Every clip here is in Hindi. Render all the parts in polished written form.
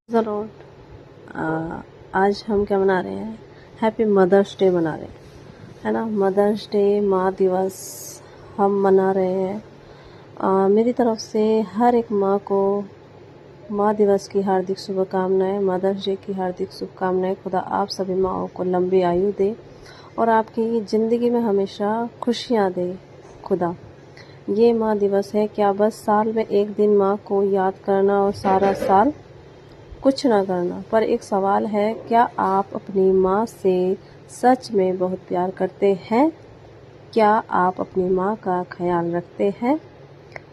ज़रूर। आज हम क्या मना रहे हैं? हैप्पी मदर्स डे मना रहे हैं, है ना। मदर्स डे, माँ दिवस हम मना रहे हैं। मेरी तरफ से हर एक माँ को माँ दिवस की हार्दिक शुभकामनाएं, मदर्स डे की हार्दिक शुभकामनाएं। खुदा आप सभी माँओं को लंबी आयु दे और आपकी ज़िंदगी में हमेशा खुशियाँ दे खुदा। ये माँ दिवस है, क्या बस साल में एक दिन माँ को याद करना और सारा साल कुछ ना करना। पर एक सवाल है, क्या आप अपनी माँ से सच में बहुत प्यार करते हैं? क्या आप अपनी माँ का ख्याल रखते हैं?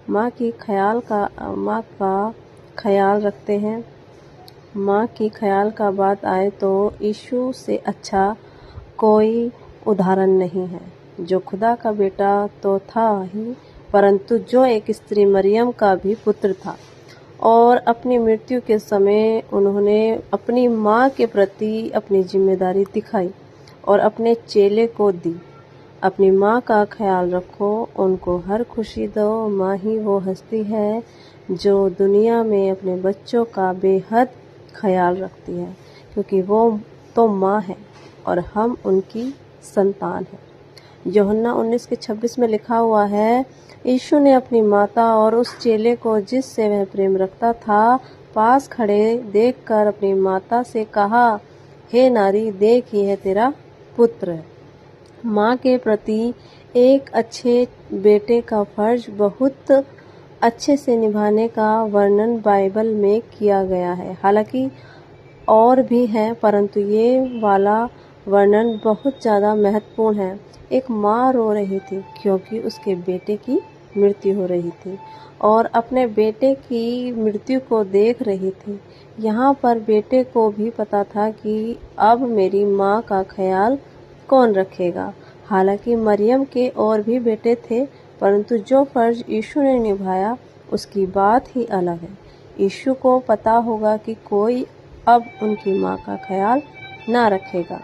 माँ का ख्याल रखते हैं। माँ की ख्याल का बात आए तो यीशु से अच्छा कोई उदाहरण नहीं है, जो खुदा का बेटा तो था ही, परंतु जो एक स्त्री मरियम का भी पुत्र था और अपनी मृत्यु के समय उन्होंने अपनी माँ के प्रति अपनी जिम्मेदारी दिखाई और अपने चेले को दी। अपनी माँ का ख्याल रखो, उनको हर खुशी दो। माँ ही वो हस्ती है जो दुनिया में अपने बच्चों का बेहद ख्याल रखती है, क्योंकि वो तो माँ है और हम उनकी संतान हैं। यूहन्ना 19:26 में लिखा हुआ है, यीशु ने अपनी माता और उस चेले को जिससे वह प्रेम रखता था पास खड़े देखकर अपनी माता से कहा, हे नारी, देख ये है तेरा पुत्र। माँ के प्रति एक अच्छे बेटे का फर्ज बहुत अच्छे से निभाने का वर्णन बाइबल में किया गया है। हालांकि और भी हैं, परंतु ये वाला वर्णन बहुत ज़्यादा महत्वपूर्ण है। एक माँ रो रही थी क्योंकि उसके बेटे की मृत्यु हो रही थी और अपने बेटे की मृत्यु को देख रही थी। यहाँ पर बेटे को भी पता था कि अब मेरी माँ का ख्याल कौन रखेगा। हालांकि मरियम के और भी बेटे थे, परंतु जो फर्ज यीशु ने निभाया उसकी बात ही अलग है। यीशु को पता होगा कि कोई अब उनकी माँ का ख्याल ना रखेगा,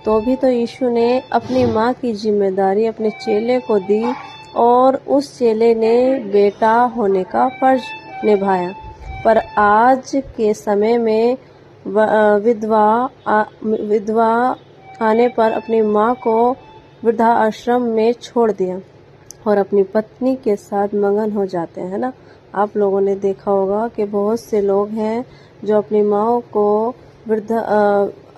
तो भी तो यीशु ने अपनी माँ की जिम्मेदारी अपने चेले को दी और उस चेले ने बेटा होने का फर्ज निभाया। पर आज के समय में विधवा आने पर अपनी माँ को वृद्धा आश्रम में छोड़ दिया और अपनी पत्नी के साथ मगन हो जाते हैं, है ना। आप लोगों ने देखा होगा कि बहुत से लोग हैं जो अपनी माँ को वृद्ध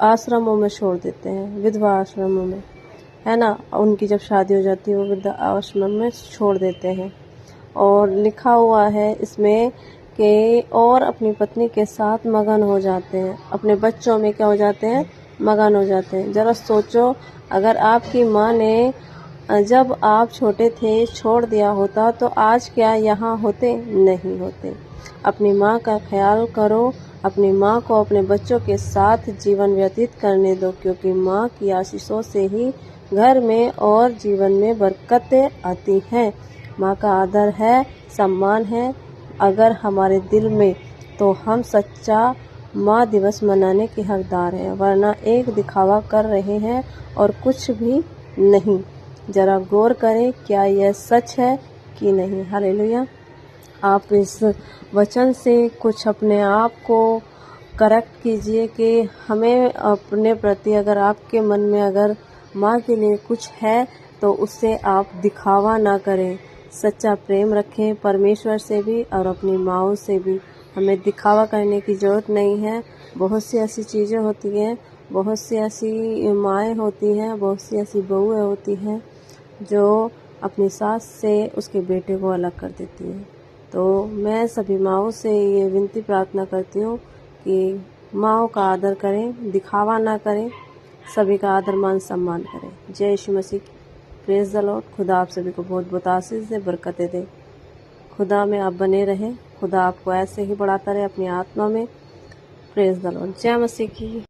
आश्रमों में छोड़ देते हैं, विधवा आश्रमों में, है ना। उनकी जब शादी हो जाती है वो वृद्ध आश्रम में छोड़ देते हैं। और लिखा हुआ है इसमें कि और अपनी पत्नी के साथ मगन हो जाते हैं, अपने बच्चों में क्या हो जाते हैं, मगन हो जाते हैं। ज़रा सोचो, अगर आपकी माँ ने जब आप छोटे थे छोड़ दिया होता तो आज क्या यहाँ होते? नहीं होते। अपनी माँ का ख्याल करो, अपनी माँ को अपने बच्चों के साथ जीवन व्यतीत करने दो, क्योंकि माँ की आशीषों से ही घर में और जीवन में बरकतें आती हैं। माँ का आदर है, सम्मान है अगर हमारे दिल में, तो हम सच्चा माँ दिवस मनाने के हकदार हैं, वरना एक दिखावा कर रहे हैं और कुछ भी नहीं। जरा गौर करें, क्या यह सच है कि नहीं? हालेलुया। आप इस वचन से कुछ अपने आप को करेक्ट कीजिए कि हमें अपने प्रति, अगर आपके मन में अगर माँ के लिए कुछ है तो उससे आप दिखावा ना करें, सच्चा प्रेम रखें परमेश्वर से भी और अपनी माँओं से भी। हमें दिखावा करने की ज़रूरत नहीं है। बहुत सी ऐसी चीज़ें होती हैं, बहुत सी ऐसी माएँ होती हैं, बहुत सी ऐसी बहुएँ होती हैं जो अपनी सास से उसके बेटे को अलग कर देती हैं। तो मैं सभी माँओं से ये विनती प्रार्थना करती हूँ कि माँओं का आदर करें, दिखावा ना करें, सभी का आदर मान सम्मान करें। जय Yeshu Masih. Praise the lord. खुदा आप सभी को बहुत बहुत आशीष दे, बरकतें दे। खुदा में आप बने रहें, खुदा आपको ऐसे ही बढ़ाता रहे अपनी आत्मा में। Praise the Lord. जय मसीह की।